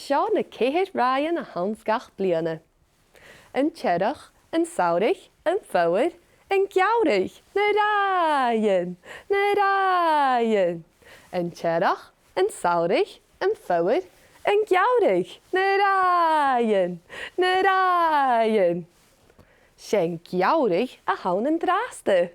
Seo na céhéad Ràithean a hansgach bliana. An teirech, an saoirich, an fóir, an geamhraidh, na Ràithean, na Ràithean. An teirech, an saoirich, an fóir, an geamhraidh, na Ràithean, na Ràithean. Sin geamhraidh a hain an drásta.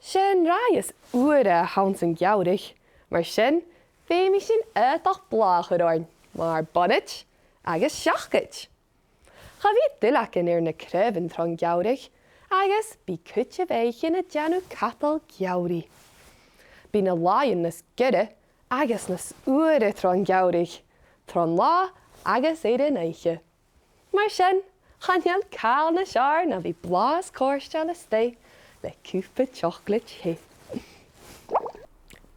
Sin rá is uaire a hain san geamhraidh, mar sin féimi sin ach blách aráin, mar bonnet agus seachait. Cha bhí duilleachn ar na creibeann tron geamhraidh, agus bí cuite bhéichin a deanú cadal geamhraidh. Bí na láin nas gire agus nas uaire tron geamhraidh, tron lá agus éidir naiche. Mar sin, chaneal cáil na seár na bhí blás cóirste na sté le cúpa chocolate hé.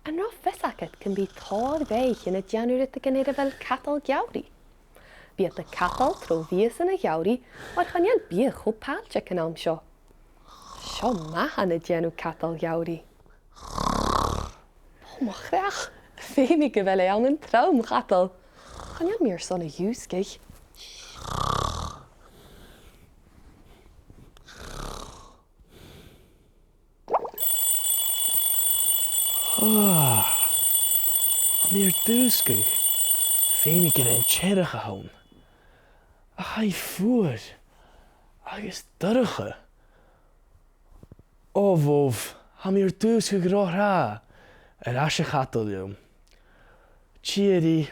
An rá fisacad can be tád bhéich in a deanúir a gnéad bhfuil cadal geamhraidh. Bí a cadal tro víos in a geamhraidh mar chaneal bí chopáilte can am seo. Seo maithe na deanú cadal geamhraidh. Má chreach, féimi go bhfuil an an trom cadal. Chaneal míor son a dúscaich. Míor dúscaich, féimi go an teirech a hain. A chaid fuair, agus daracha. Ó bhómh, ha míor dúscaich rá ar as a cadal liom. Tíorí